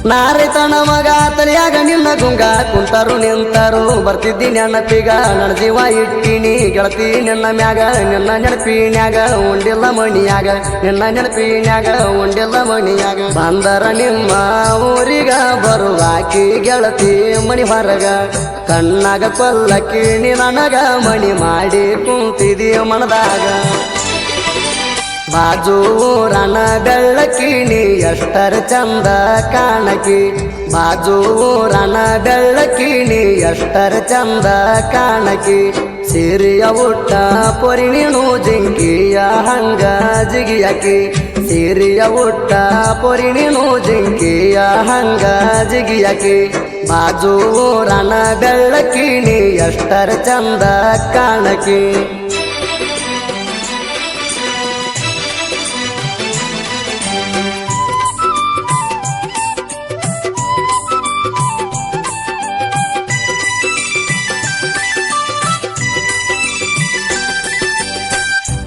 ನಾರಿತನ ಮಗ ತಲೆಯಾಗ ನಿನ್ನ ಗುಂಗ ಕುಂತರು ನಿಂತರು ಬರ್ತಿದ್ದಿ ನೆನಪಿಗ ನನ್ನ ಜೀವ ಇಟ್ಟಿನಿ ಗೆಳತಿ ನಿನ್ನ ಮ್ಯಾಗ ನಿನ್ನ ನೆನಪಿನ್ಯಾಗ ಉಂಡಿಲ್ಲ ಮಣಿಯಾಗ ನಿನ್ನ ನೆನಪಿನ್ಯಾಗ ಉಂಡಿಲ್ಲ ಮಣಿಯಾಗ ಬಂದರ ನಿಮ್ಮ ಊರಿಗ ಬರುವಾಕಿ ಗೆಳತಿ ಮಣಿ ಹೊರಗ ಕಣ್ಣಾಗ ಕೊಲ್ಲಕ್ಕಿ ನೀ ನನಗ ಮಣಿ ಮಾಡಿ ಕುಂತಿದಿ ಮನದಾಗ ಬಾಜು ಊರನ ಬೆಳ್ಳಕ್ಕಿಣಿ ಎಷ್ಟರ ಚಂದ ಕಾಣಕಿ ಬಾಜು ಊರನ ಬೆಳ್ಳಕ್ಕಿಣಿ ಎಷ್ಟರ ಚಂದ ಕಾಣಕಿ ಸೀರೆಯ ಉಟ್ಟ ಪೊರಿ ನೀನು ಜಿಂಕಿಯ ಹಂಗ ಜಿಗಿಯಕಿ ಸೀರೆಯ ಉಟ್ಟ ಪೊರಿ ನೀನು ಜಿಂಕಿಯ ಹಂಗ ಜಿಗಿಯಕಿ ಬಾಜು ಊರನ ಬೆಳ್ಳಕ್ಕಿಣಿ ಎಷ್ಟರ ಚಂದ ಕಾಣಕಿ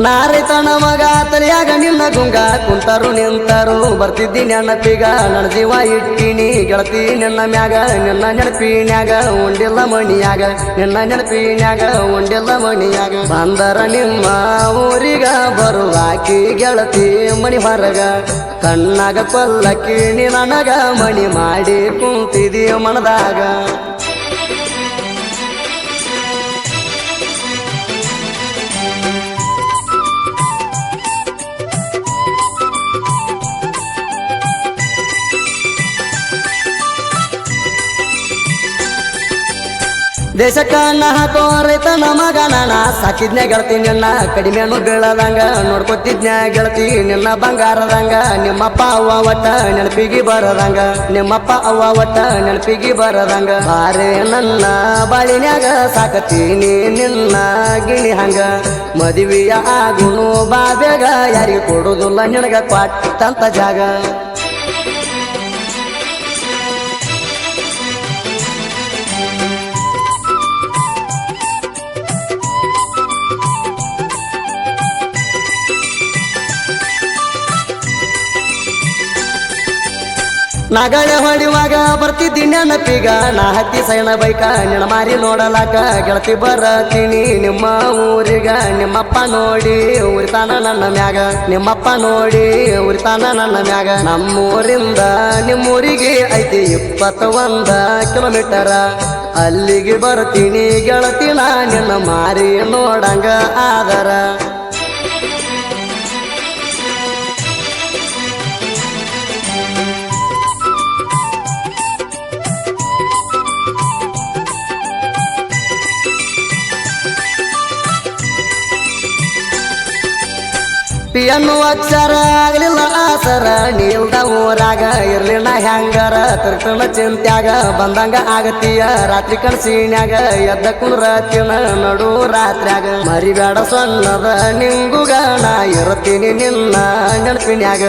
ನಾರಿತನ ಮಗ ತಲೆಯಾಗ ನಿನ್ನ ಗುಂಗ ಕುಂತರು ನಿಂತರು ಬರ್ತಿದ್ದಿ ನೆನಪಿಗ ನನ್ನ ಜೀವ ಇಟ್ಟಿನಿ ಗೆಳತಿ ನಿನ್ನ ಮ್ಯಾಗ ನಿನ್ನ ನೆನಪಿನ್ಯಾಗ ಉಂಡಿಲ್ಲ ಮಣಿಯಾಗ ನಿನ್ನ ನೆನಪಿನ್ಯಾಗ ಉಂಡಿಲ್ಲ ಮಣಿಯಾಗ ಬಂದರ ನಿಮ್ಮ ಊರಿಗ ಬರುವಾಕಿ ಗೆಳತಿ ಮಣಿ ಹೊರಗ ಕಣ್ಣಾಗ ಕೊಲ್ಲಕ್ಕಿ ನೀ ನನಗ ಮಣಿ ಮಾಡಿ ಕುಂತಿದಿ ಮನದಾಗ ದೇಶಕ್ಕ ಅನ್ನ ಹಾಕೋ ರೈತನ ಮಗನ ಸಾಕಿದ್ನ್ಯಾ ಗೆಳತಿ ನಿನ್ನ ಕಡಿಮೆನು ಬೀಳದಂಗ ನೋಡ್ಕೊತಿದ್ನ್ಯಾ ಗೆಳತಿ ನಿನ್ನ ಬಂಗಾರದಂಗ ನಿಮ್ಮಪ್ಪ ಅವ್ವ ಒಟ್ಟ ನೆನಪಿಗೆ ಬರದಂಗ ನಿಮ್ಮಪ್ಪ ಅವ್ವ ಒಟ್ಟ ನೆನಪಿಗೆ ಬರದಂಗ ಬಾರೆ ನನ್ನ ಬಾಳಿನ್ಯಾಗ ಸಾಕತೀನಿ ನಿನ್ನ ಗಿಣಿ ಹಂಗ ಮದುವೆಯ ಆಗುನು ಬಾಬ್ಯಾಗ ಯಾರಿಗೆ ಕೊಡುದಿಲ್ಲ ನಿನಗ ಕೊಟ್ಟಂತ ಜಾಗ ನಗಳೆ ಹೊಡಿವಾಗ ಬರ್ತಿದ್ದಿ ನೆನಪಿಗ ನಾ ಹತ್ತಿ ಸೈಣ ಬೈಕ ನಿನ್ನ ಮಾರಿ ನೋಡಲಾಕ ಗೆಳತಿ ಬರತೀನಿ ನಿಮ್ಮ ಊರಿಗ ನಿಮ್ಮಪ್ಪ ನೋಡಿ ಉರಿತಾನ ನನ್ನ ಮ್ಯಾಗ ನಿಮ್ಮಪ್ಪ ನೋಡಿ ಉರಿತಾನ ನನ್ನ ಮ್ಯಾಗ ನಮ್ಮೂರಿಂದ ನಿಮ್ಮೂರಿಗೆ ಐತಿ 21 ಕಿಲೋಮೀಟರ ಅಲ್ಲಿಗೆ ಬರ್ತೀನಿ ಗೆಳತಿ ನಾ ನಿನ್ನ ಮಾರಿ ನೋಡಂಗ ಆದರ ಪಿಯನ್ನು ಅಕ್ಷರ ಆಗ್ಲಿಲ್ಲ ಆಸರ ನೀಲ್ದ ಊರಾಗ ಇರ್ಲಿಲ್ಲ ಹ್ಯಾಂಗರ ತಿರ್ಕಣ ಚಿಂತ್ಯಾಗ ಬಂದಂಗ ಆಗತೀಯ ರಾತ್ರಿ ಕಣ್ಸೀನ್ಯಾಗ ಎದ್ದ ಕುಂದ್ರತಿನ ನಡು ರಾತ್ರ್ಯಾಗ ಮರಿಬೇಡ ಸಣ್ಣದ ನಿಂಗುಗ ನಾ ಇರ್ತೀನಿ ನಿನ್ನ ನೆನಪಿನ್ಯಾಗ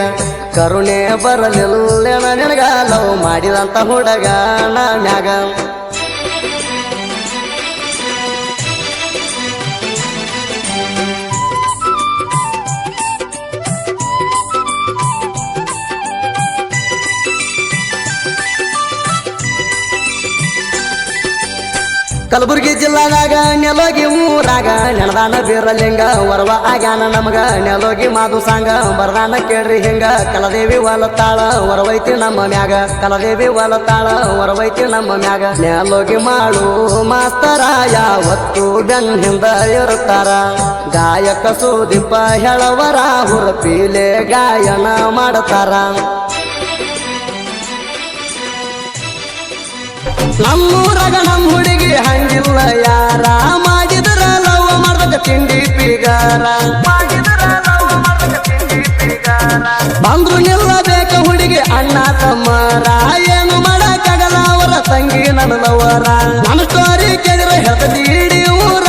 ಕರುಣೆ ಬರಲಿಲ್ಲ ನಿನಗ ಲವ್ ಮಾಡಿದಂತ ಹುಡುಗ ನಾ ಮ್ಯಾಗ ಕಲಬುರ್ಗಿ ಜಿಲ್ಲಾದಾಗ ನೆಲೋಗಿ ಊರಾಗ ನೆನದಾನ ಬೀರಲಿಂಗ ವರವ ಆಗ್ಯಾನ ನಮಗ ನೆಲೋಗಿ ಮಾದು ಸಾಂಗ ಬರದಾನ ಕೇಳ್ರಿ ಹಿಂಗ ಕಲದೇವಿ ಹೊಲತಾಳ ಹೊರವೈತಿ ನಮ್ಮ ಮ್ಯಾಗ ಕಲದೇವಿ ಹೊಲತಾಳ ಹೊರವೈತಿ ನಮ್ಮ ಮ್ಯಾಗ ನೆಲೋಗಿ ಮಾಡು ಮಾಸ್ತರ ಯಾವತ್ತು ಬೆನ್ನಿಂದ ಇರುತ್ತಾರ ಗಾಯಕ ಸುದೀಪ ಹೇಳವರ ಹುರಪೀಲೆ ಗಾಯನ ಮಾಡ್ತಾರ ನಮ್ಮೂರಾಗ ನಮ್ಮ ಹುಡುಗಿ ಹಂಗಿಲ್ಲ ಯಾರ ಮಾಡಿದ್ರ ಲವ್ ಮಾಡ್ಬೇಕ ತಿಂಡಿ ಪಿಗಾರ ಬಂದ್ರು ನಿಲ್ಲಬೇಕ ಹುಡುಗಿ ಅಣ್ಣ ತಮ್ಮರ ಏನು ಮಾಡಕ್ಕಾಗಲ್ಲ ಅವರ ತಂಗಿ ನನ್ನ ಲವರ ನನ್ನ ಸ್ಟೋರಿ ಕೇಳಿದ್ರೆ ಹೇಳ್ತದಿ ಇಡೀ ಊರ